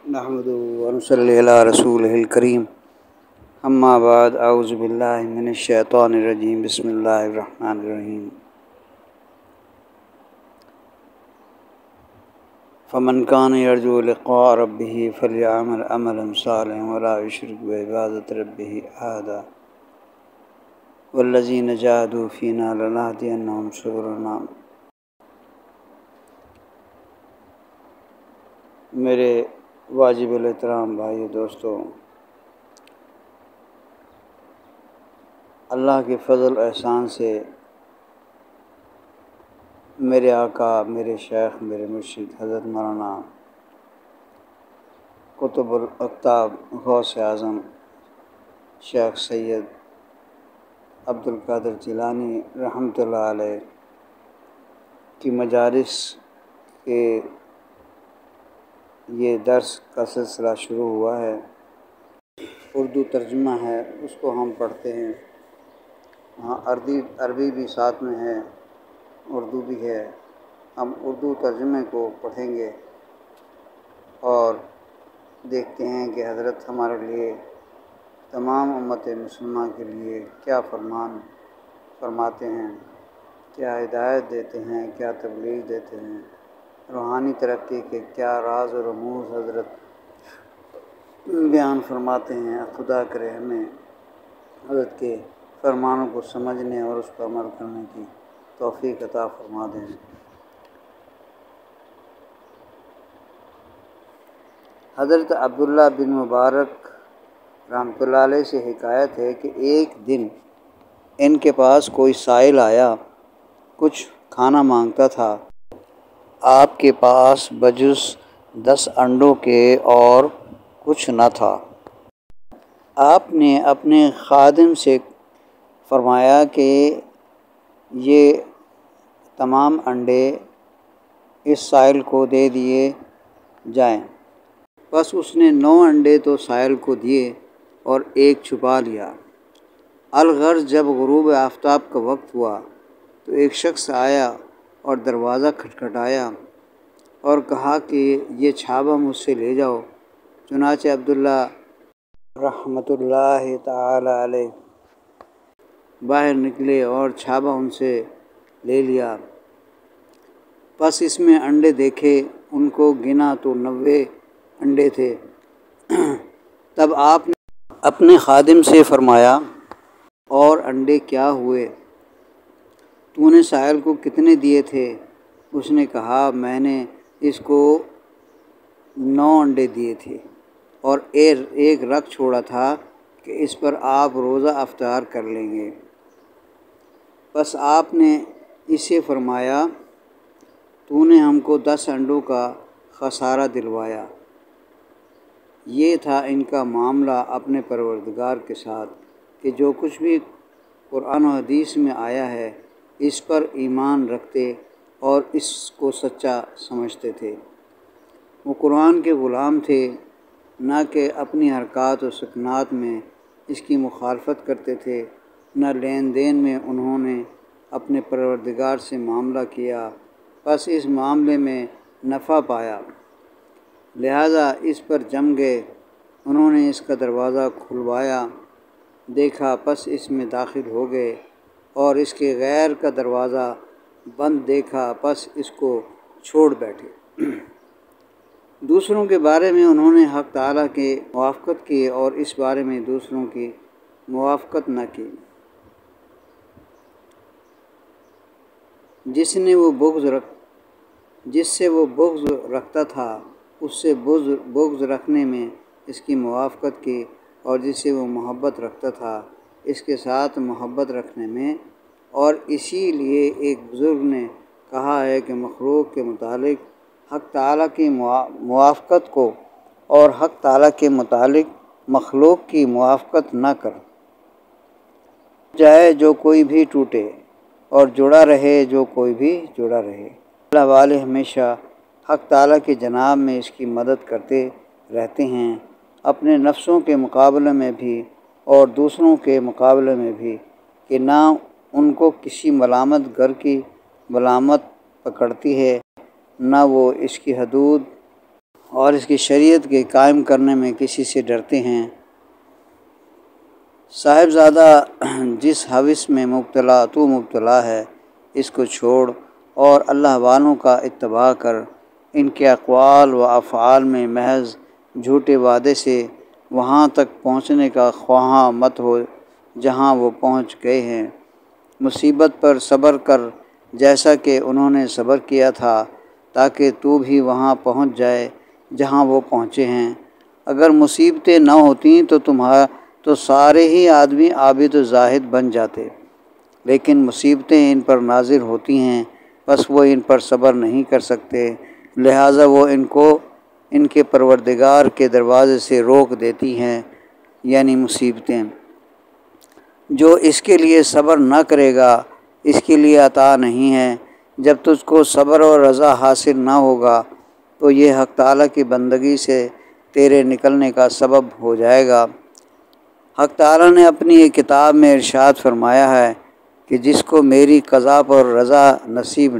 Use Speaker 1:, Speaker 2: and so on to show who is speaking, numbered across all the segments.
Speaker 1: نحمدہ ونصلی علی رسولہ الکریم اما بعد اعوذ باللہ من الشیطان الرجیم بسم اللہ الرحمن الرحیم فمن کان یرجو لقاء ربہ فلیعمل عملا صالحا ولا یشرک بعبادۃ ربہ احدا والذین جاہدوا فینا لنہدینہم سبلنا۔ میرے واجب الاحترام بھائی دوستو، اللہ کے فضل احسان سے میرے آقا، میرے شیخ، میرے مرشد حضرت مولانا قطب الاقطاب غوث اعظم شیخ سید عبدالقادر جیلانی رحمۃ اللہ علیہ کی مجالس کے یہ درس کا سلسلہ شروع ہوا ہے۔ اردو ترجمہ ہے، اس کو ہم پڑھتے ہیں۔ ہاں، عربی بھی ساتھ میں ہے، اردو بھی ہے۔ ہم اردو ترجمے کو پڑھیں گے اور دیکھتے ہیں کہ حضرت ہمارے لیے، تمام امت مسلمہ کے لیے کیا فرمان فرماتے ہیں، کیا ہدایت دیتے ہیں، کیا تبلیغ دیتے ہیں، روحانی ترقی کے کیا راز و رموز حضرت بیان فرماتے ہیں۔ خدا کرے ہمیں حضرت کے فرمانوں کو سمجھنے اور اس پر عمل کرنے کی توفیق عطا فرما دیں۔ حضرت عبداللہ بن مبارک رحمۃ اللہ علیہ سے حکایت ہے کہ ایک دن ان کے پاس کوئی سائل آیا، کچھ کھانا مانگتا تھا۔ آپ کے پاس بجز 10 انڈوں کے اور کچھ نہ تھا۔ آپ نے اپنے خادم سے فرمایا کہ یہ تمام انڈے اس سائل کو دے دیے جائیں۔ بس اس نے 9 انڈے تو سائل کو دیے اور ایک چھپا لیا۔ الغرض جب غروب آفتاب کا وقت ہوا تو ایک شخص آیا اور دروازہ کھٹکھٹایا اور کہا کہ یہ چھابہ مجھ سے لے جاؤ۔ چنانچہ عبداللہ رحمۃ اللہ تعالی علیہ باہر نکلے اور چھابہ ان سے لے لیا۔ پس اس میں انڈے دیکھے، ان کو گنا تو 90 انڈے تھے۔ تب آپ نے اپنے خادم سے فرمایا، اور انڈے کیا ہوئے؟ تو نے سائل کو کتنے دیے تھے؟ اس نے کہا، میں نے اس کو 9 انڈے دیے تھے اور ایک رکھ چھوڑا تھا کہ اس پر آپ روزہ افطار کر لیں گے۔ بس آپ نے اسے فرمایا، تو نے ہم کو 10 انڈوں کا خسارہ دلوایا۔ یہ تھا ان کا معاملہ اپنے پروردگار کے ساتھ کہ جو کچھ بھی قرآن و حدیث میں آیا ہے اس پر ایمان رکھتے اور اس کو سچا سمجھتے تھے۔ وہ قرآن کے غلام تھے، نہ کہ اپنی حرکات و سکنات میں اس کی مخالفت کرتے تھے، نہ لین دین میں انہوں نے اپنے پروردگار سے معاملہ کیا، بس اس معاملے میں نفع پایا، لہذا اس پر جم گئے۔ انہوں نے اس کا دروازہ کھلوایا، دیکھا، پس اس میں داخل ہو گئے، اور اس کے غیر کا دروازہ بند دیکھا، پس اس کو چھوڑ بیٹھے۔ دوسروں کے بارے میں انہوں نے حق تعالیٰ کی موافقت کی اور اس بارے میں دوسروں کی موافقت نہ کی۔ جس سے وہ بغض رکھتا تھا اس سے بغض رکھنے میں اس کی موافقت کی، اور جس سے وہ محبت رکھتا تھا اس کے ساتھ محبت رکھنے میں۔ اور اسی لیے ایک بزرگ نے کہا ہے کہ مخلوق کے متعلق حق تعالیٰ کی موافقت کو اور حق تعالیٰ کے متعلق مخلوق کی موافقت نہ کر جائے جو کوئی بھی ٹوٹے، اور جڑا رہے جو کوئی بھی جڑا رہے۔ اللہ والے ہمیشہ حق تعالیٰ کی جناب میں اس کی مدد کرتے رہتے ہیں، اپنے نفسوں کے مقابلے میں بھی اور دوسروں کے مقابلے میں بھی، کہ نہ ان کو کسی ملامت گر کی ملامت پکڑتی ہے، نہ وہ اس کی حدود اور اس کی شریعت کے قائم کرنے میں کسی سے ڈرتے ہیں۔ صاحبزادہ جس ہوس میں مبتلا ہے اس کو چھوڑ اور اللہ والوں کا اتباع کر۔ ان کے اقوال و افعال میں محض جھوٹے وعدے سے وہاں تک پہنچنے کا خواہاں مت ہو جہاں وہ پہنچ گئے ہیں۔ مصیبت پر صبر کر جیسا کہ انہوں نے صبر کیا تھا، تاکہ تو بھی وہاں پہنچ جائے جہاں وہ پہنچے ہیں۔ اگر مصیبتیں نہ ہوتیں تو سارے ہی آدمی عابد و زاہد بن جاتے، لیکن مصیبتیں ان پر نازل ہوتی ہیں، بس وہ ان پر صبر نہیں کر سکتے، لہٰذا وہ ان کو ان کے پروردگار کے دروازے سے روک دیتی ہیں، یعنی مصیبتیں۔ جو اس کے لیے صبر نہ کرے گا اس کے لیے عطا نہیں ہے۔ جب تجھ کو صبر اور رضا حاصل نہ ہوگا تو یہ حق تعالیٰ کی بندگی سے تیرے نکلنے کا سبب ہو جائے گا۔ حق تعالیٰ نے اپنی ایک کتاب میں ارشاد فرمایا ہے کہ جس کو میری قضا پر رضا نصیب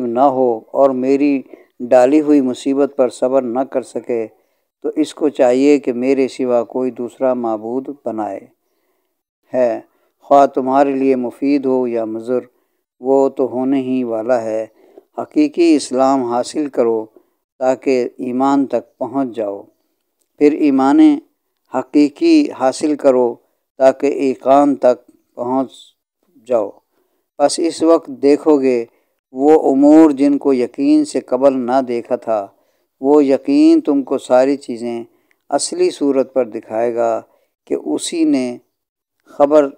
Speaker 1: نہ ہو اور میری ڈالی ہوئی مصیبت پر صبر نہ کر سکے تو اس کو چاہیے کہ میرے سوا کوئی دوسرا معبود بنائے ہے، خواہ تمہارے لیے مفید ہو یا مضر، وہ تو ہونے ہی والا ہے۔ حقیقی اسلام حاصل کرو تاکہ ایمان تک پہنچ جاؤ، پھر ایمان حقیقی حاصل کرو تاکہ ایقان تک پہنچ جاؤ۔ بس اس وقت دیکھو گے وہ امور جن کو یقین سے قبل نہ دیکھا تھا، وہ یقین تم کو ساری چیزیں اصلی صورت پر دکھائے گا کہ اسی نے خبر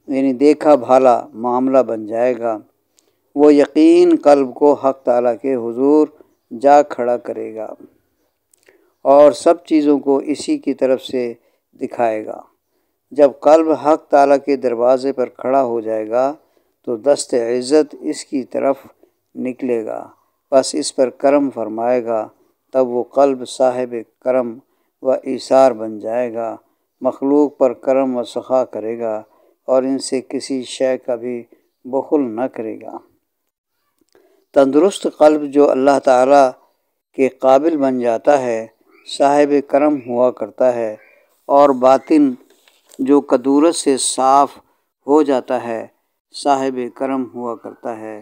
Speaker 1: یعنی دیکھا بھالا معاملہ بن جائے گا۔ وہ یقین قلب کو حق تعالیٰ کے حضور جا کھڑا کرے گا اور سب چیزوں کو اسی کی طرف سے دکھائے گا۔ جب قلب حق تعالیٰ کے دروازے پر کھڑا ہو جائے گا تو دست عزت اس کی طرف نکلے گا، بس اس پر کرم فرمائے گا، تب وہ قلب صاحب کرم و ایثار بن جائے گا، مخلوق پر کرم و سخا کرے گا اور ان سے کسی شے کا بھی بخل نہ کرے گا۔ تندرست قلب جو اللہ تعالیٰ کے قابل بن جاتا ہے صاحب کرم ہوا کرتا ہے، اور باطن جو کدورت سے صاف ہو جاتا ہے صاحب کرم ہوا کرتا ہے۔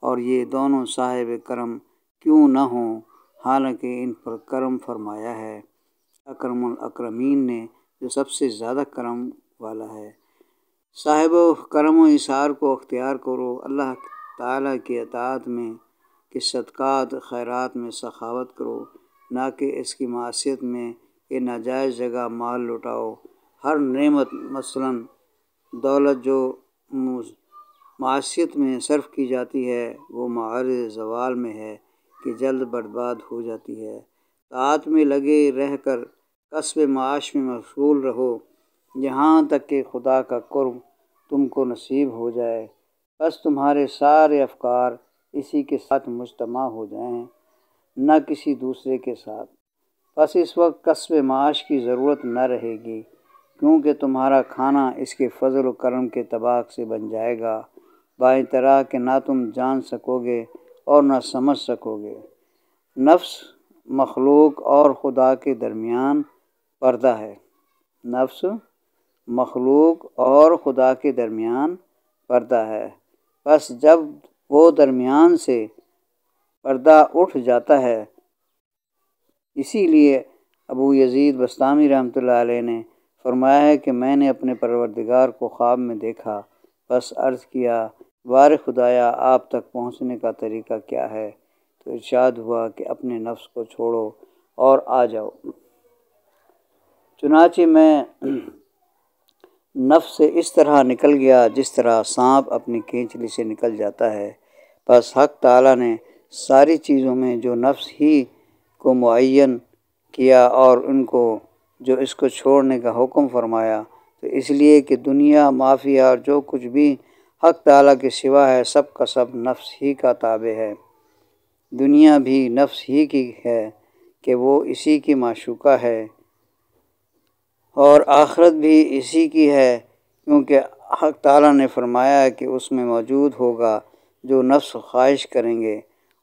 Speaker 1: اور یہ دونوں صاحب کرم کیوں نہ ہوں حالانکہ ان پر کرم فرمایا ہے اکرم الاکرمین نے جو سب سے زیادہ کرم والا ہے۔ صاحب کرم و ایثار کو اختیار کرو، اللہ تعالیٰ کی اطاعت میں کہ صدقات خیرات میں سخاوت کرو، نہ کہ اس کی معصیت میں کہ ناجائز جگہ مال لٹاؤ۔ ہر نعمت مثلاً دولت جو معصیت میں صرف کی جاتی ہے وہ معرض زوال میں ہے کہ جلد برباد ہو جاتی ہے۔ طاعت میں لگے رہ کر کسب معاش میں مشغول رہو یہاں تک کہ خدا کا قرب تم کو نصیب ہو جائے، بس تمہارے سارے افکار اسی کے ساتھ مجتمع ہو جائیں، نہ کسی دوسرے کے ساتھ۔ بس اس وقت کسب معاش کی ضرورت نہ رہے گی، کیونکہ تمہارا کھانا اس کے فضل و کرم کے طباق سے بن جائے گا، بائیں طرح کہ نہ تم جان سکو گے اور نہ سمجھ سکو گے۔ نفس مخلوق اور خدا کے درمیان پردہ ہے، نفس مخلوق اور خدا کے درمیان پردہ ہے، بس جب وہ درمیان سے پردہ اٹھ جاتا ہے۔ اسی لیے ابو یزید بسطامی رحمۃ اللہ علیہ نے فرمایا ہے کہ میں نے اپنے پروردگار کو خواب میں دیکھا، بس عرض کیا بار خدایا آپ تک پہنچنے کا طریقہ کیا ہے؟ تو ارشاد ہوا کہ اپنے نفس کو چھوڑو اور آ جاؤ۔ چنانچہ میں نفس سے اس طرح نکل گیا جس طرح سانپ اپنی کینچلی سے نکل جاتا ہے۔ بس حق تعالیٰ نے ساری چیزوں میں جو نفس ہی کو معین کیا اور ان کو جو اس کو چھوڑنے کا حکم فرمایا، تو اس لیے کہ دنیا مافیہ اور جو کچھ بھی حق تعالیٰ کے سوا ہے سب کا سب نفس ہی کا تابع ہے۔ دنیا بھی نفس ہی کی ہے کہ وہ اسی کی معشوقہ ہے، اور آخرت بھی اسی کی ہے کیونکہ حق تعالیٰ نے فرمایا ہے کہ اس میں موجود ہوگا جو نفس خواہش کریں گے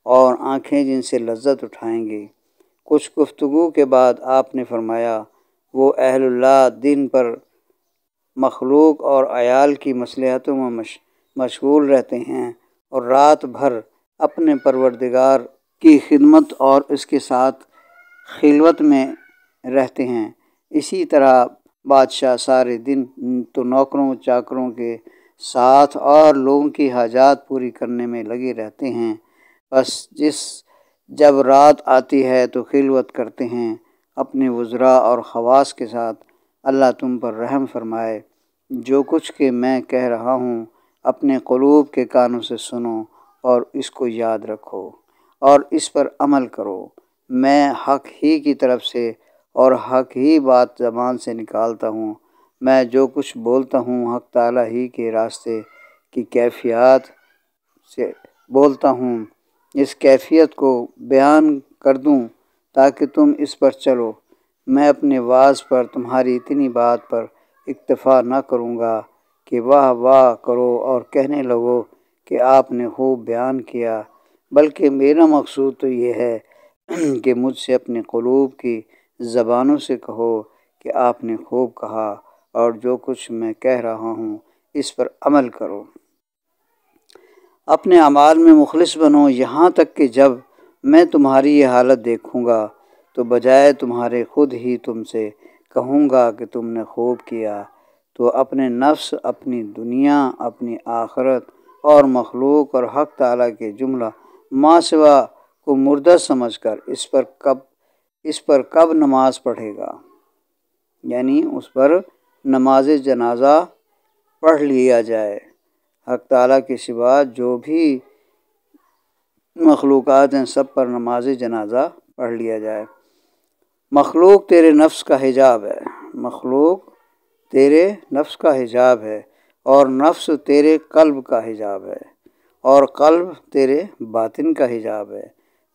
Speaker 1: اور آنکھیں جن سے لذت اٹھائیں گی۔ کچھ گفتگو کے بعد آپ نے فرمایا، وہ اہل اللہ دن پر مخلوق اور عیال کی مصلحتوں میں مشغول رہتے ہیں اور رات بھر اپنے پروردگار کی خدمت اور اس کے ساتھ خلوت میں رہتے ہیں۔ اسی طرح بادشاہ سارے دن تو نوکروں چاکروں کے ساتھ اور لوگوں کی حاجات پوری کرنے میں لگے رہتے ہیں، بس جب رات آتی ہے تو خلوت کرتے ہیں اپنے وزراء اور خواص کے ساتھ۔ اللہ تم پر رحم فرمائے۔ جو کچھ کہ میں کہہ رہا ہوں اپنے قلوب کے کانوں سے سنو اور اس کو یاد رکھو اور اس پر عمل کرو۔ میں حق ہی کی طرف سے اور حق ہی بات زبان سے نکالتا ہوں۔ میں جو کچھ بولتا ہوں حق تعالیٰ ہی کے راستے کی کیفیت سے بولتا ہوں، اس کیفیت کو بیان کر دوں تاکہ تم اس پر چلو۔ میں اپنے وعظ پر تمہاری اتنی بات پر اکتفا نہ کروں گا کہ واہ واہ کرو اور کہنے لگو کہ آپ نے خوب بیان کیا، بلکہ میرا مقصود تو یہ ہے کہ مجھ سے اپنے قلوب کی زبانوں سے کہو کہ آپ نے خوب کہا، اور جو کچھ میں کہہ رہا ہوں اس پر عمل کرو۔ اپنے اعمال میں مخلص بنو، یہاں تک کہ جب میں تمہاری یہ حالت دیکھوں گا تو بجائے تمہارے خود ہی تم سے کہوں گا کہ تم نے خوب کیا، تو اپنے نفس، اپنی دنیا، اپنی آخرت اور مخلوق اور حق تعالیٰ کے جملہ ما سوا کو مردہ سمجھ کر اس پر کب نماز پڑھے گا، یعنی اس پر نماز جنازہ پڑھ لیا جائے۔ حق تعالیٰ کے سوا جو بھی مخلوقات ہیں سب پر نماز جنازہ پڑھ لیا جائے۔ مخلوق تیرے نفس کا حجاب ہے، مخلوق تیرے نفس کا حجاب ہے، اور نفس تیرے قلب کا حجاب ہے، اور قلب تیرے باطن کا حجاب ہے۔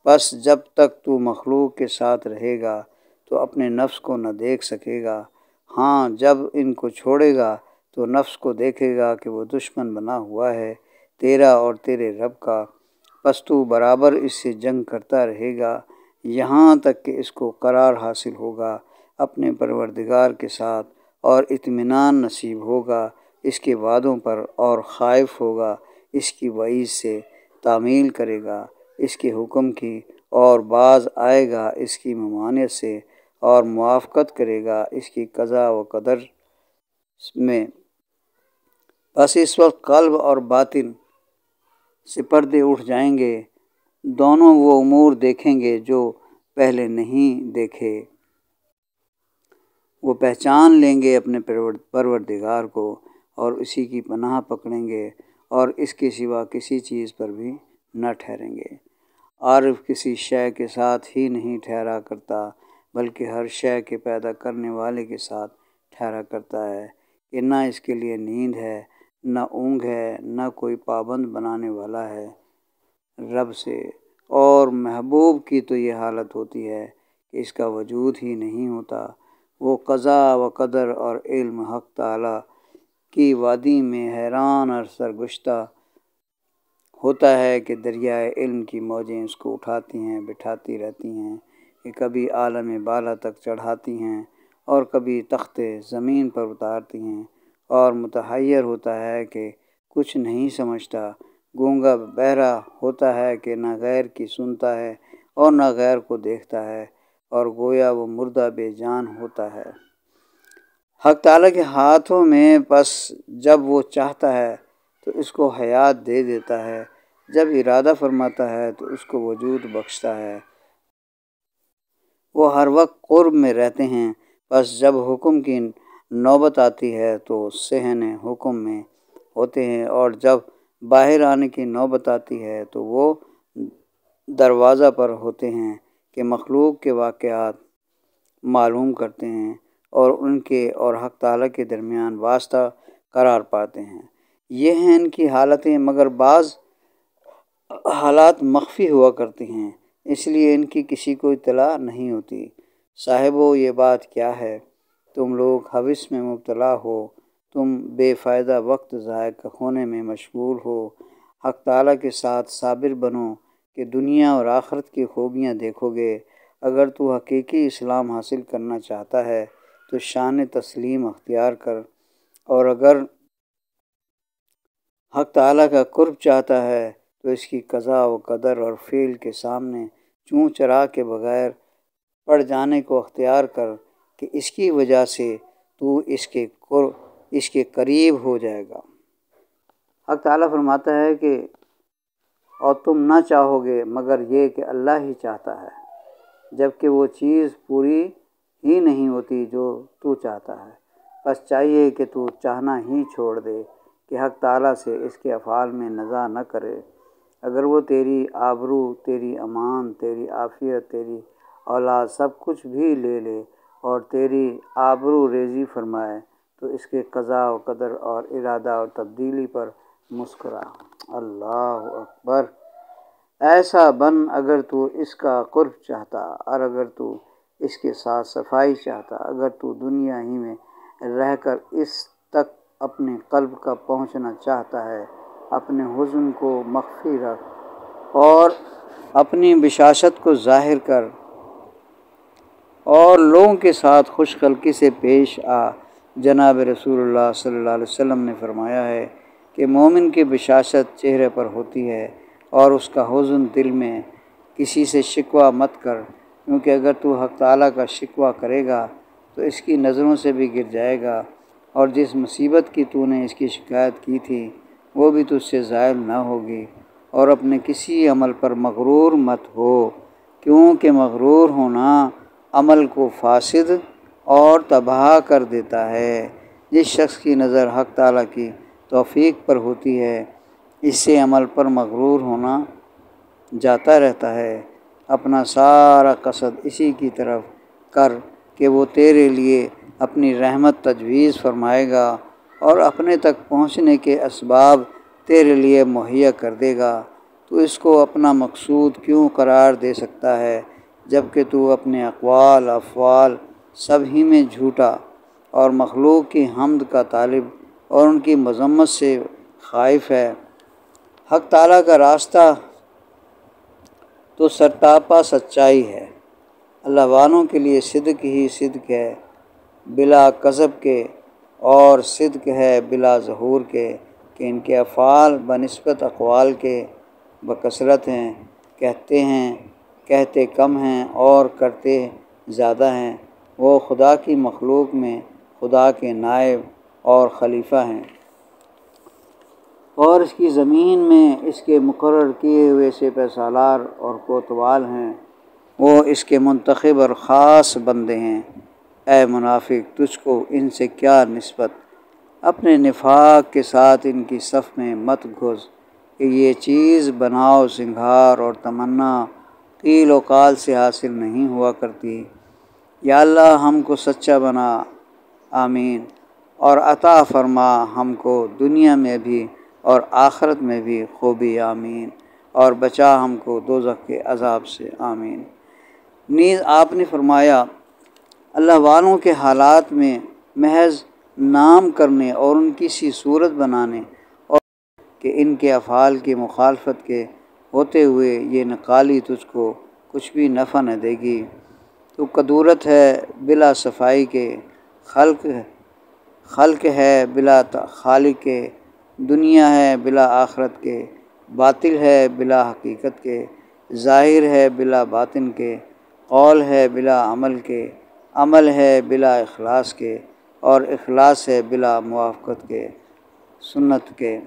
Speaker 1: بس جب تک تو مخلوق کے ساتھ رہے گا تو اپنے نفس کو نہ دیکھ سکے گا، ہاں جب ان کو چھوڑے گا تو نفس کو دیکھے گا کہ وہ دشمن بنا ہوا ہے تیرا اور تیرے رب کا، پس تو برابر اس سے جنگ کرتا رہے گا یہاں تک کہ اس کو قرار حاصل ہوگا اپنے پروردگار کے ساتھ، اور اطمینان نصیب ہوگا اس کے وعدوں پر، اور خائف ہوگا اس کی وعید سے، تعمیل کرے گا اس کے حکم کی، اور باز آئے گا اس کی ممانعت سے، اور موافقت کرے گا اس کی قضا و قدر میں۔ بس اس وقت قلب اور باطن سے پردے اٹھ جائیں گے، دونوں وہ امور دیکھیں گے جو پہلے نہیں دیکھے۔ وہ پہچان لیں گے اپنے پروردگار کو اور اسی کی پناہ پکڑیں گے، اور اس کے سوا کسی چیز پر بھی نہ ٹھہریں گے۔ عارف کسی شے کے ساتھ ہی نہیں ٹھہرا کرتا بلکہ ہر شے کے پیدا کرنے والے کے ساتھ ٹھہرا کرتا ہے، کہ نہ اس کے لیے نیند ہے، نہ اونگ ہے، نہ کوئی پابند بنانے والا ہے رب سے۔ اور محبوب کی تو یہ حالت ہوتی ہے کہ اس کا وجود ہی نہیں ہوتا۔ وہ قضا و قدر اور علم حق تعالیٰ کی وادی میں حیران اور سرگشتہ ہوتا ہے کہ دریائے علم کی موجیں اس کو اٹھاتی ہیں، بٹھاتی رہتی ہیں، کہ کبھی عالم بالا تک چڑھاتی ہیں اور کبھی تخت زمین پر اتارتی ہیں، اور متحیر ہوتا ہے کہ کچھ نہیں سمجھتا، گونگا بہرا ہوتا ہے کہ نہ غیر کی سنتا ہے اور نہ غیر کو دیکھتا ہے، اور گویا وہ مردہ بے جان ہوتا ہے حق تعالیٰ کے ہاتھوں میں۔ پس جب وہ چاہتا ہے تو اس کو حیات دے دیتا ہے، جب ارادہ فرماتا ہے تو اس کو وجود بخشتا ہے۔ وہ ہر وقت قرب میں رہتے ہیں، بس جب حکم کی نوبت آتی ہے تو صحن حکم میں ہوتے ہیں، اور جب باہر آنے کی نوبت آتی ہے تو وہ دروازہ پر ہوتے ہیں کہ مخلوق کے واقعات معلوم کرتے ہیں اور ان کے اور حق تعالیٰ کے درمیان واسطہ قرار پاتے ہیں۔ یہ ہیں ان کی حالتیں، مگر بعض حالات مخفی ہوا کرتی ہیں، اس لیے ان کی کسی کو اطلاع نہیں ہوتی۔ صاحبو یہ بات کیا ہے؟ تم لوگ ہوس میں مبتلا ہو، تم بے فائدہ وقت ضائع ہونے میں مشغول ہو، حق تعالیٰ کے ساتھ صابر بنو کہ دنیا اور آخرت کی خوبیاں دیکھو گے۔ اگر تو حقیقی اسلام حاصل کرنا چاہتا ہے تو شان تسلیم اختیار کر، اور اگر حق تعالیٰ کا قرب چاہتا ہے تو اس کی قضا و قدر اور فعل کے سامنے چوں چرا کے بغیر پڑ جانے کو اختیار کر کہ اس کی وجہ سے تو اس کے قریب ہو جائے گا۔ حق تعالیٰ فرماتا ہے کہ اور تم نہ چاہو گے مگر یہ کہ اللہ ہی چاہتا ہے، جبکہ وہ چیز پوری ہی نہیں ہوتی جو تو چاہتا ہے۔ بس چاہیے کہ تو چاہنا ہی چھوڑ دے کہ حق تعالیٰ سے اس کے افعال میں نزاع نہ کرے۔ اگر وہ تیری آبرو، تیری امان، تیری عافیت، تیری اولاد سب کچھ بھی لے لے اور تیری آبرو ریزی فرمائے تو اس کے قضاء و قدر اور ارادہ اور تبدیلی پر مسکرا۔ اللہ اکبر۔ ایسا بن اگر تو اس کا قرب چاہتا، اور اگر تو اس کے ساتھ صفائی چاہتا، اگر تو دنیا ہی میں رہ کر اس تک اپنے قلب کا پہنچنا چاہتا ہے، اپنے حزن کو مخفی رکھ اور اپنی بشاشت کو ظاہر کر اور لوگوں کے ساتھ خوش خلقی سے پیش آ۔ جناب رسول اللہ صلی اللہ علیہ وسلم نے فرمایا ہے کہ مومن کی بشاشت چہرے پر ہوتی ہے اور اس کا حزن دل میں۔ کسی سے شکوہ مت کر، کیونکہ اگر تو حق تعالیٰ کا شکوہ کرے گا تو اس کی نظروں سے بھی گر جائے گا، اور جس مصیبت کی تو نے اس کی شکایت کی تھی وہ بھی تجھ سے زائل نہ ہوگی۔ اور اپنے کسی عمل پر مغرور مت ہو، کیونکہ مغرور ہونا عمل کو فاسد اور تباہ کر دیتا ہے۔ جس شخص کی نظر حق تعالیٰ کی توفیق پر ہوتی ہے، اس سے عمل پر مغرور ہونا جاتا رہتا ہے۔ اپنا سارا قصد اسی کی طرف کر کہ وہ تیرے لیے اپنی رحمت تجویز فرمائے گا اور اپنے تک پہنچنے کے اسباب تیرے لیے مہیا کر دے گا۔ تو اس کو اپنا مقصود کیوں قرار دے سکتا ہے جبکہ تو اپنے اقوال افعال سب ہی میں جھوٹا اور مخلوق کی حمد کا طالب اور ان کی مذمت سے خائف ہے۔ حق تعالیٰ کا راستہ تو سرتاپا سچائی ہے۔ اللہ والوں کے لیے صدق ہی صدق ہے بلا کذب کے، اور صدق ہے بلا ظہور کے، کہ ان کے افعال بنسبت اقوال کے بکثرت ہیں، کہتے کم ہیں اور کرتے زیادہ ہیں۔ وہ خدا کی مخلوق میں خدا کے نائب اور خلیفہ ہیں، اور اس کی زمین میں اس کے مقرر کیے ہوئے سپہ سالار اور کوتوال ہیں۔ وہ اس کے منتخب اور خاص بندے ہیں۔ اے منافق، تجھ کو ان سے کیا نسبت؟ اپنے نفاق کے ساتھ ان کی صف میں مت گھس کہ یہ چیز بناؤ سنگھار اور تمنا قیل و قال سے حاصل نہیں ہوا کرتی۔ یا اللہ ہم کو سچا بنا، آمین، اور عطا فرما ہم کو دنیا میں بھی اور آخرت میں بھی خوبی، آمین، اور بچا ہم کو دوزخ کے عذاب سے، آمین۔ نیز آپ نے فرمایا اللہ والوں کے حالات میں محض نام کرنے اور ان کی سی صورت بنانے اور کہ ان کے افعال کی مخالفت کے ہوتے ہوئے یہ نقالی تجھ کو کچھ بھی نفع نہ دے گی۔ تو قدورت ہے بلا صفائی کے، خلق ہے بلا خالق کے، دنیا ہے بلا آخرت کے، باطل ہے بلا حقیقت کے، ظاہر ہے بلا باطن کے، قول ہے بلا عمل کے، عمل ہے بلا اخلاص کے، اور اخلاص ہے بلا موافقت کے، سنت کے۔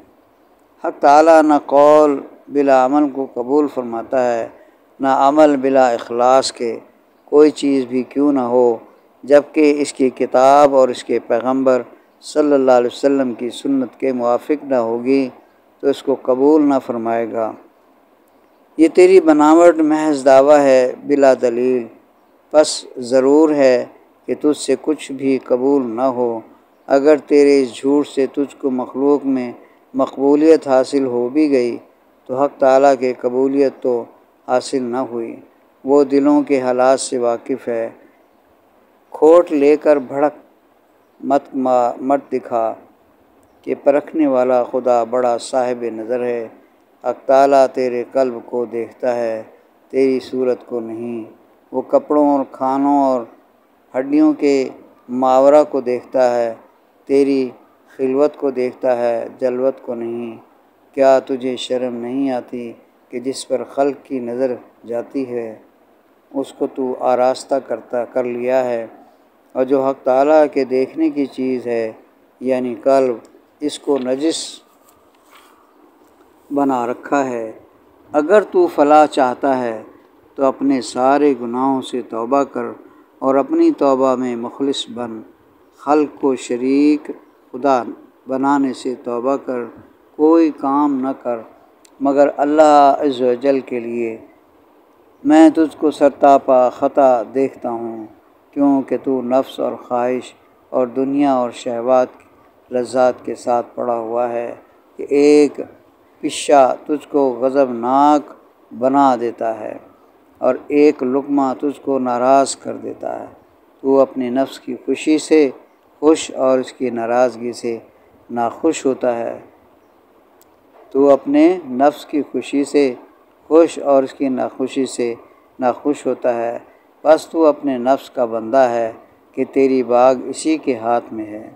Speaker 1: حق تعالیٰ نہ قول بلا عمل کو قبول فرماتا ہے، نہ عمل بلا اخلاص کے۔ کوئی چیز بھی کیوں نہ ہو جبکہ اس کی کتاب اور اس کے پیغمبر صلی اللہ علیہ وسلم کی سنت کے موافق نہ ہوگی تو اس کو قبول نہ فرمائے گا۔ یہ تیری بناوٹ محض دعویٰ ہے بلا دلیل، پس ضرور ہے کہ تجھ سے کچھ بھی قبول نہ ہو۔ اگر تیرے اس جھوٹ سے تجھ کو مخلوق میں مقبولیت حاصل ہو بھی گئی تو حق تعالیٰ کے قبولیت تو حاصل نہ ہوئی۔ وہ دلوں کے حالات سے واقف ہے۔ کھوٹ لے کر بھڑک مت دکھا کہ پرکھنے والا خدا بڑا صاحب نظر ہے۔ حق تعالیٰ تیرے قلب کو دیکھتا ہے، تیری صورت کو نہیں۔ وہ کپڑوں اور کھانوں اور ہڈیوں کے ماورا کو دیکھتا ہے، تیری خلوت کو دیکھتا ہے، جلوت کو نہیں۔ کیا تجھے شرم نہیں آتی کہ جس پر خلق کی نظر جاتی ہے اس کو تو آراستہ کر لیا ہے، اور جو حق تعالیٰ کے دیکھنے کی چیز ہے یعنی قلب، اس کو نجس بنا رکھا ہے۔ اگر تو فلاح چاہتا ہے تو اپنے سارے گناہوں سے توبہ کر اور اپنی توبہ میں مخلص بن۔ خلق کو شریک خدا بنانے سے توبہ کر، کوئی کام نہ کر مگر اللہ عز و جل کے لیے۔ میں تجھ کو سرتاپا خطا دیکھتا ہوں، کیونکہ تو نفس اور خواہش اور دنیا اور شہوات لذات کے ساتھ پڑا ہوا ہے کہ ایک پشہ تجھ کو غضبناک بنا دیتا ہے اور ایک لقمہ تجھ کو ناراض کر دیتا ہے۔ تو اپنے نفس کی خوشی سے خوش اور اس کی ناراضگی سے ناخوش ہوتا ہے۔ تو اپنے نفس کی خوشی سے خوش اور اس کی ناخوشی سے ناخوش ہوتا ہے، بس تو اپنے نفس کا بندہ ہے کہ تیری باغ اسی کے ہاتھ میں ہے۔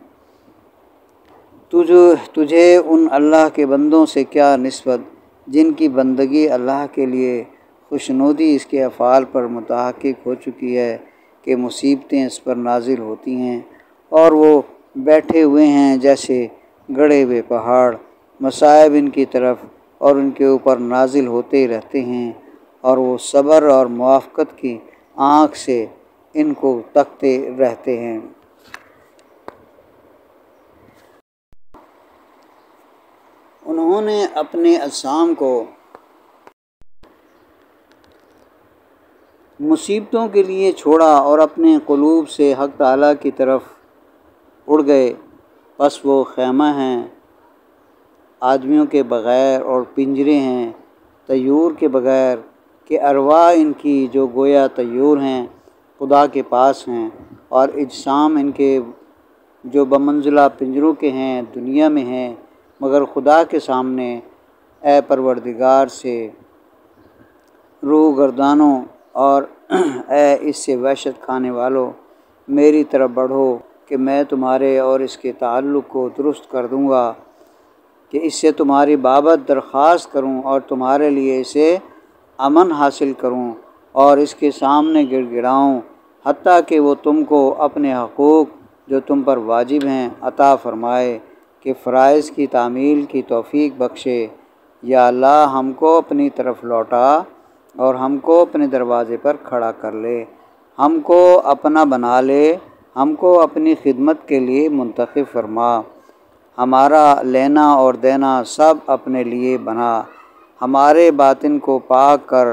Speaker 1: تجھے ان اللہ کے بندوں سے کیا نسبت جن کی بندگی اللہ کے لیے خوشنودی اس کے افعال پر متحقق ہو چکی ہے کہ مصیبتیں اس پر نازل ہوتی ہیں اور وہ بیٹھے ہوئے ہیں جیسے گڑھے ہوئے پہاڑ، مصائب ان کی طرف اور ان کے اوپر نازل ہوتے رہتے ہیں اور وہ صبر اور موافقت کی آنکھ سے ان کو تکتے رہتے ہیں۔ انہوں نے اپنے اجسام کو مصیبتوں کے لیے چھوڑا اور اپنے قلوب سے حق تعالیٰ کی طرف اڑ گئے، پس وہ خیمہ ہیں آدمیوں کے بغیر اور پنجرے ہیں طیور کے بغیر کہ ارواح ان کی جو گویا طیور ہیں خدا کے پاس ہیں، اور اجسام ان کے جو بمنزلہ پنجروں کے ہیں دنیا میں ہیں، مگر خدا کے سامنے اے پروردگار سے روح گردانوں اور اے اس سے وحشت کھانے والو میری طرف بڑھو کہ میں تمہارے اور اس کے تعلق کو درست کر دوں گا، کہ اس سے تمہاری بابت درخواست کروں اور تمہارے لیے اسے امن حاصل کروں اور اس کے سامنے گڑ گڑاؤں، حتیٰ کہ وہ تم کو اپنے حقوق جو تم پر واجب ہیں عطا فرمائے، کہ فرائض کی تعمیل کی توفیق بخشے۔ یا اللہ ہم کو اپنی طرف لوٹا اور ہم کو اپنے دروازے پر کھڑا کر لے، ہم کو اپنا بنا لے، ہم کو اپنی خدمت کے لیے منتخب فرما، ہمارا لینا اور دینا سب اپنے لیے بنا، ہمارے باطن کو پاک کر،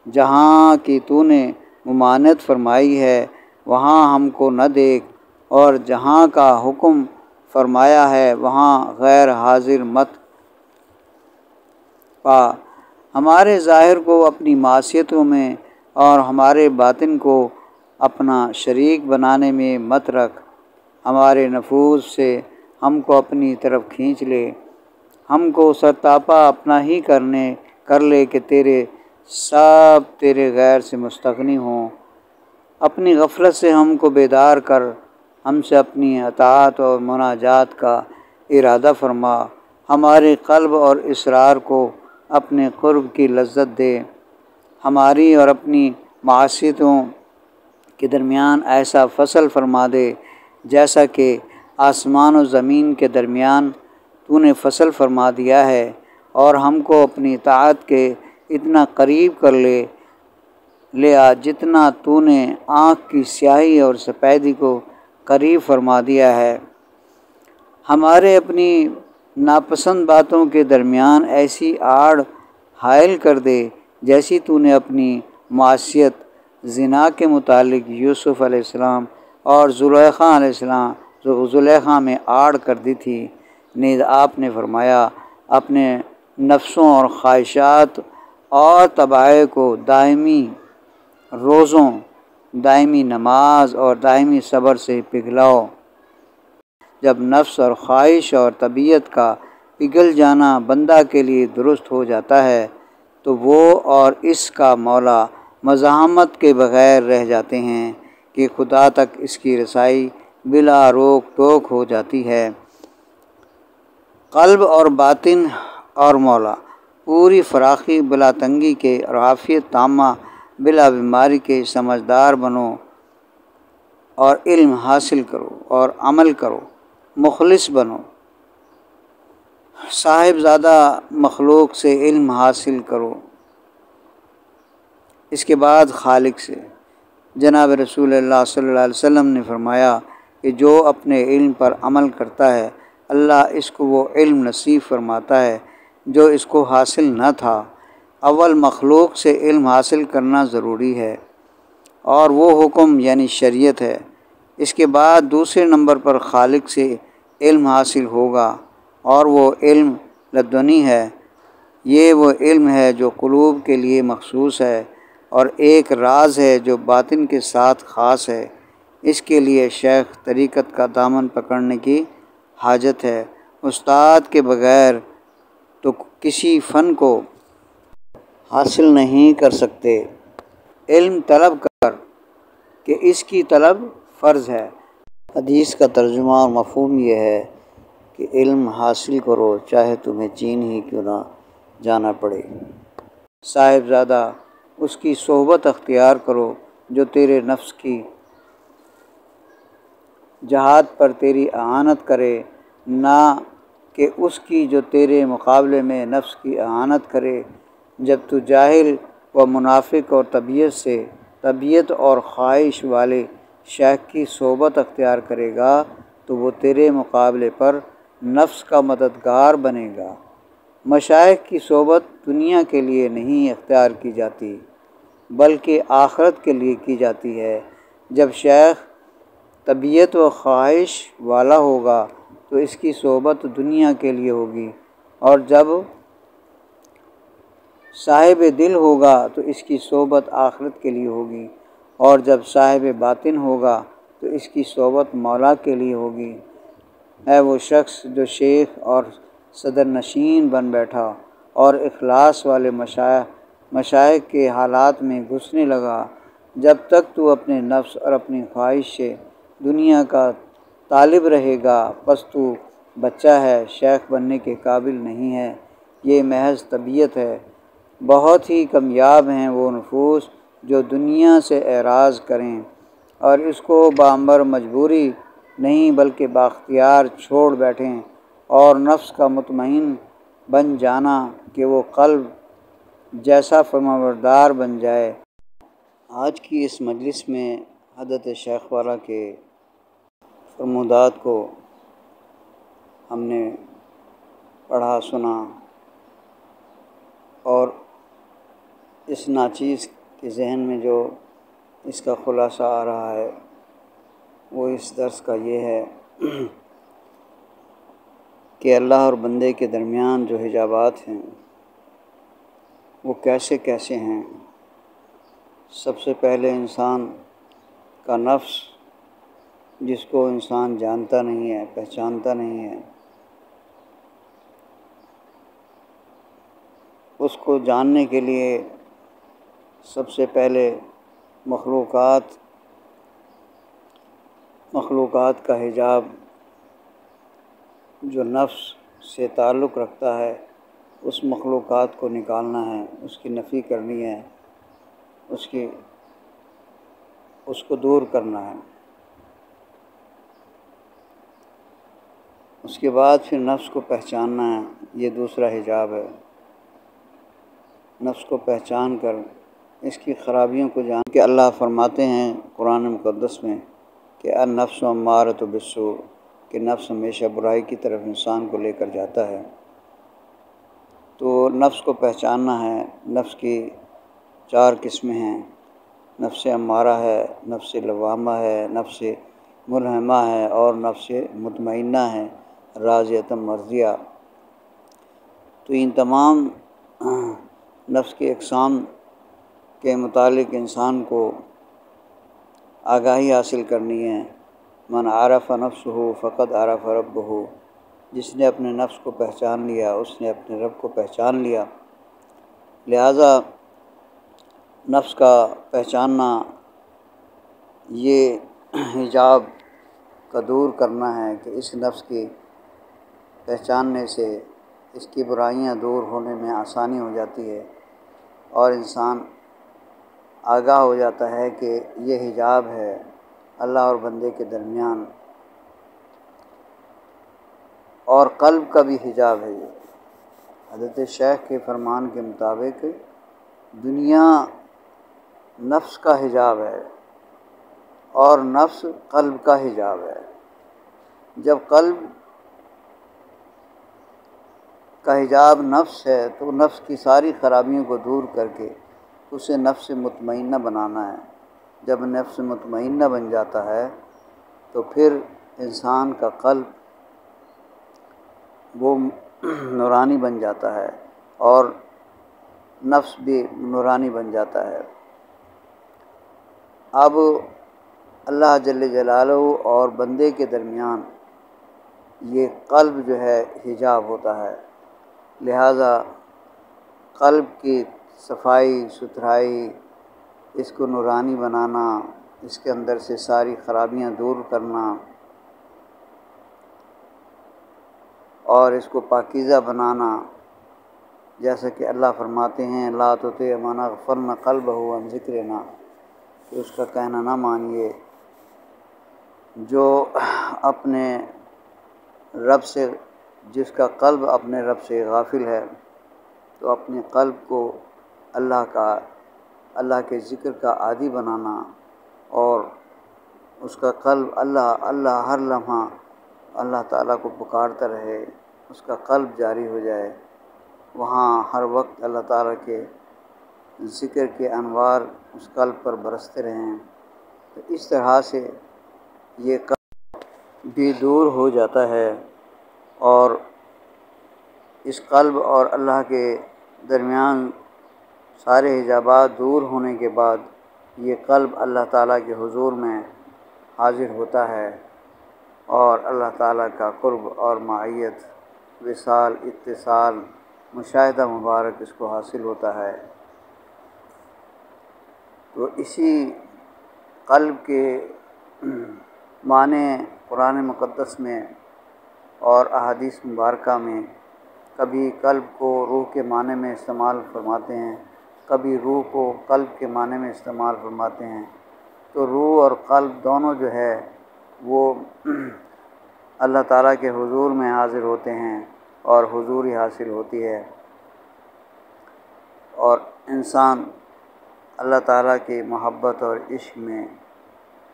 Speaker 1: جہاں کی تو نے ممانعت فرمائی ہے وہاں ہم کو نہ دیکھ، اور جہاں کا حکم فرمایا ہے وہاں غیر حاضر مت پا، ہمارے ظاہر کو اپنی معصیتوں میں اور ہمارے باطن کو اپنا شریک بنانے میں مت رکھ، ہمارے نفوذ سے ہم کو اپنی طرف کھینچ لے، ہم کو سرتاپا اپنا ہی کر لے کہ سب تیرے غیر سے مستغنی ہوں۔ اپنی غفلت سے ہم کو بیدار کر، ہم سے اپنی اطاعت اور مناجات کا ارادہ فرما، ہمارے قلب اور اسرار کو اپنے قرب کی لذت دے، ہماری اور اپنی معصیتوں کے درمیان ایسا فصل فرما دے جیسا کہ آسمان و زمین کے درمیان تو نے فصل فرما دیا ہے، اور ہم کو اپنی اطاعت کے اتنا قریب کر لے آ جتنا تو نے آنکھ کی سیاہی اور سفیدی کو قریب فرما دیا ہے۔ ہمارے اپنی ناپسند باتوں کے درمیان ایسی آڑ حائل کر دے جیسی تو نے اپنی معصیت زنا کے متعلق یوسف علیہ السلام اور زلیخا علیہ السلام زلیخا میں آڑ کر دی تھی۔ نیز آپ نے فرمایا اپنے نفسوں اور خواہشات اور طبائع کو دائمی روزوں، دائمی نماز اور دائمی صبر سے پگھلاؤ۔ جب نفس اور خواہش اور طبیعت کا پگھل جانا بندہ کے لیے درست ہو جاتا ہے تو وہ اور اس کا مولا مزاحمت کے بغیر رہ جاتے ہیں کہ خدا تک اس کی رسائی بلا روک ٹوک ہو جاتی ہے۔ قلب اور باطن اور مولا، پوری فراخی بلا تنگی کے اور عافیت تامہ بلا بیماری کے سمجھدار بنو اور علم حاصل کرو اور عمل کرو، مخلص بنو، صاحب زادہ مخلوق سے علم حاصل کرو، اس کے بعد خالق سے۔ جناب رسول اللہ صلی اللہ علیہ وسلم نے فرمایا کہ جو اپنے علم پر عمل کرتا ہے اللہ اس کو وہ علم نصیب فرماتا ہے جو اس کو حاصل نہ تھا۔ اول مخلوق سے علم حاصل کرنا ضروری ہے اور وہ حکم یعنی شریعت ہے۔ اس کے بعد دوسرے نمبر پر خالق سے علم حاصل ہوگا اور وہ علم لدنی ہے۔ یہ وہ علم ہے جو قلوب کے لیے مخصوص ہے اور ایک راز ہے جو باطن کے ساتھ خاص ہے۔ اس کے لیے شیخ طریقت کا دامن پکڑنے کی حاجت ہے۔ استاد کے بغیر تو کسی فن کو حاصل نہیں کر سکتے۔ علم طلب کر کہ اس کی طلب فرض ہے۔ حدیث کا ترجمہ اور مفہوم یہ ہے کہ علم حاصل کرو چاہے تمہیں چین ہی کیوں نہ جانا پڑے۔ صاحبزادہ اس کی صحبت اختیار کرو جو تیرے نفس کی جہاد پر تیری اعانت کرے، نہ کہ اس کی جو تیرے مقابلے میں نفس کی اعانت کرے۔ جب تو جاہل و منافق اور طبیعت اور خواہش والے شیخ کی صحبت اختیار کرے گا تو وہ تیرے مقابلے پر نفس کا مددگار بنے گا۔ مشائخ کی صحبت دنیا کے لیے نہیں اختیار کی جاتی بلکہ آخرت کے لیے کی جاتی ہے۔ جب شیخ طبیعت و خواہش والا ہوگا تو اس کی صحبت دنیا کے لیے ہوگی، اور جب صاحب دل ہوگا تو اس کی صحبت آخرت کے لیے ہوگی، اور جب صاحب باطن ہوگا تو اس کی صحبت مولا کے لیے ہوگی۔ ہے وہ شخص جو شیخ اور صدر نشین بن بیٹھا اور اخلاص والے مشائخ کے حالات میں گھسنے لگا۔ جب تک تو اپنے نفس اور اپنی خواہش سے دنیا کا طالب رہے گا پس تو بچہ ہے، شیخ بننے کے قابل نہیں ہے۔ یہ محض طبیعت ہے۔ بہت ہی کامیاب ہیں وہ نفوس جو دنیا سے اعراض کریں اور اس کو بامر مجبوری نہیں بلکہ بااختیار چھوڑ بیٹھیں، اور نفس کا مطمئن بن جانا کہ وہ قلب جیسا فرمانبردار بن جائے۔ آج کی اس مجلس میں حضرت شیخ والا کے فرمودات کو ہم نے پڑھا سنا، اور اس ناچیز کے ذہن میں جو اس کا خلاصہ آ رہا ہے وہ اس درس کا یہ ہے کہ اللہ اور بندے کے درمیان جو حجابات ہیں وہ کیسے کیسے ہیں۔ سب سے پہلے انسان کا نفس، جس کو انسان جانتا نہیں ہے، پہچانتا نہیں ہے، اس کو جاننے کے لیے سب سے پہلے مخلوقات کا حجاب جو نفس سے تعلق رکھتا ہے اس مخلوقات کو نکالنا ہے، اس کی نفی کرنی ہے، اس کو دور کرنا ہے۔ اس کے بعد پھر نفس کو پہچاننا ہے، یہ دوسرا حجاب ہے۔ نفس کو پہچان کر اس کی خرابیوں کو جان کے اللہ فرماتے ہیں قرآن مقدس میں کہ النفس امارۃ بالسوء، کہ نفس ہمیشہ برائی کی طرف انسان کو لے کر جاتا ہے۔ تو نفس کو پہچاننا ہے۔ نفس کی 4 قسمیں ہیں، نفس امارہ ہے، نفس لوامہ ہے، نفس ملہمہ ہے اور نفس مطمئنہ ہے، راضیۃ مرضیہ۔ تو ان تمام نفس کی اقسام کے متعلق انسان کو آگاہی حاصل کرنی ہے۔ من عرف نفسہ فقد عرف ربہ، جس نے اپنے نفس کو پہچان لیا اس نے اپنے رب کو پہچان لیا۔ لہٰذا نفس کا پہچاننا یہ حجاب کا دور کرنا ہے کہ اس نفس کی پہچاننے سے اس کی برائیاں دور ہونے میں آسانی ہو جاتی ہے، اور انسان آگاہ ہو جاتا ہے کہ یہ حجاب ہے اللہ اور بندے کے درمیان، اور قلب کا بھی حجاب ہے۔ یہ حضرت شیخ کے فرمان کے مطابق دنیا نفس کا حجاب ہے اور نفس قلب کا حجاب ہے۔ جب قلب کا حجاب نفس ہے تو نفس کی ساری خرابیوں کو دور کر کے اسے نفس مطمئنہ بنانا ہے۔ جب نفس مطمئنہ بن جاتا ہے تو پھر انسان کا قلب وہ نورانی بن جاتا ہے اور نفس بھی نورانی بن جاتا ہے۔ اب اللہ جل جلالہ اور بندے کے درمیان یہ قلب جو ہے حجاب ہوتا ہے، لہٰذا قلب کی صفائی ستھرائی، اس کو نورانی بنانا، اس کے اندر سے ساری خرابیاں دور کرنا اور اس کو پاکیزہ بنانا، جیسا کہ اللہ فرماتے ہیں لا تطع من اغفلنا قلبہ عن ذکرنا، کہ اس کا کہنا نہ مانیے جو اپنے رب سے، جس کا قلب اپنے رب سے غافل ہے، تو اپنے قلب کو اللہ کے ذکر کا عادی بنانا اور اس کا قلب اللہ ہر لمحہ اللہ تعالیٰ کو پکارتا رہے، اس کا قلب جاری ہو جائے، وہاں ہر وقت اللہ تعالیٰ کے ذکر کے انوار اس قلب پر برستے رہیں، تو اس طرح سے یہ قلب بھی دور ہو جاتا ہے، اور اس قلب اور اللہ کے درمیان سارے حجابات دور ہونے کے بعد یہ قلب اللہ تعالیٰ کے حضور میں حاضر ہوتا ہے، اور اللہ تعالیٰ کا قرب اور معیت، وصال، اتصال، مشاہدہ مبارک اس کو حاصل ہوتا ہے۔ تو اسی قلب کے معنی قرآن مقدس میں اور احادیث مبارکہ میں کبھی قلب کو روح کے معنی میں استعمال فرماتے ہیں، کبھی روح کو قلب کے معنی میں استعمال فرماتے ہیں۔ تو روح اور قلب دونوں جو ہے وہ اللہ تعالیٰ کے حضور میں حاضر ہوتے ہیں اور حضوری حاصل ہوتی ہے، اور انسان اللہ تعالیٰ کی محبت اور عشق میں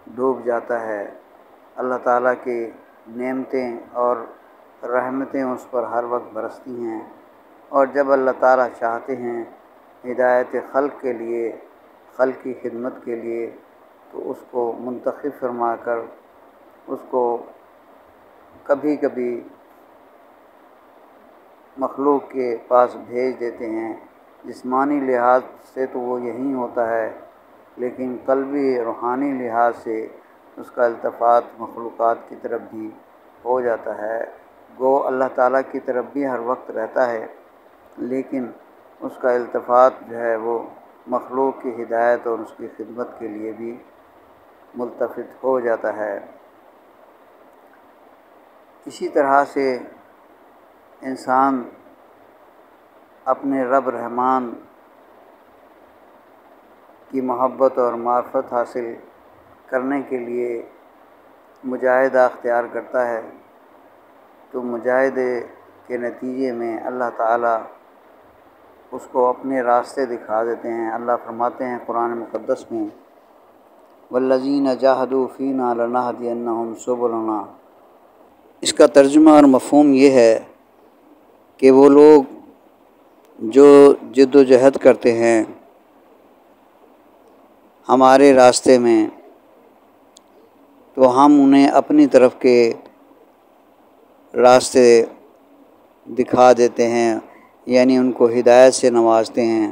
Speaker 1: ڈوب جاتا ہے۔ اللہ تعالیٰ کی نعمتیں اور رحمتیں اس پر ہر وقت برستی ہیں، اور جب اللہ تعالیٰ چاہتے ہیں ہدایت خلق کے لیے، خلق کی خدمت کے لیے، تو اس کو منتخب فرما کر اس کو کبھی کبھی مخلوق کے پاس بھیج دیتے ہیں۔ جسمانی لحاظ سے تو وہ یہی ہوتا ہے، لیکن قلبی روحانی لحاظ سے اس کا التفات مخلوقات کی طرف بھی ہو جاتا ہے۔ گو اللہ تعالیٰ کی طرف بھی ہر وقت رہتا ہے، لیکن اس کا التفات جو ہے وہ مخلوق کی ہدایت اور اس کی خدمت کے لیے بھی ملتفت ہو جاتا ہے۔ اسی طرح سے انسان اپنے رب رحمان کی محبت اور معرفت حاصل کرنے کے لیے مجاہدہ اختیار کرتا ہے، تو مجاہدے کے نتیجے میں اللہ تعالیٰ اس کو اپنے راستے دکھا دیتے ہیں۔ اللہ فرماتے ہیں قرآن مقدس میں وَالَّذِينَ جَاهَدُوا فِينَا لَنَهْدِيَنَّهُمْ سُبُلَنَا۔ اس کا ترجمہ اور مفہوم یہ ہے کہ وہ لوگ جو جد و جہد کرتے ہیں ہمارے راستے میں، تو ہم انہیں اپنی طرف کے راستے دکھا دیتے ہیں، یعنی ان کو ہدایت سے نوازتے ہیں،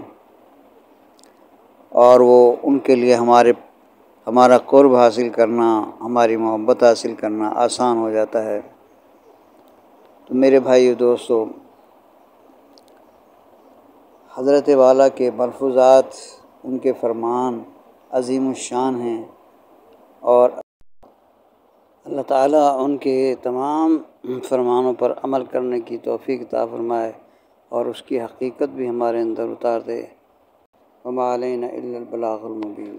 Speaker 1: اور وہ ان کے لیے ہمارا قرب حاصل کرنا، ہماری محبت حاصل کرنا آسان ہو جاتا ہے۔ تو میرے بھائیو دوستو، حضرت والا کے ملفوظات، ان کے فرمان عظیم الشان ہیں، اور اللہ تعالیٰ ان کے تمام فرمانوں پر عمل کرنے کی توفیق عطا فرمائے اور اس کی حقیقت بھی ہمارے اندر اتار دے۔ وما علینا الا البلاغ المبین۔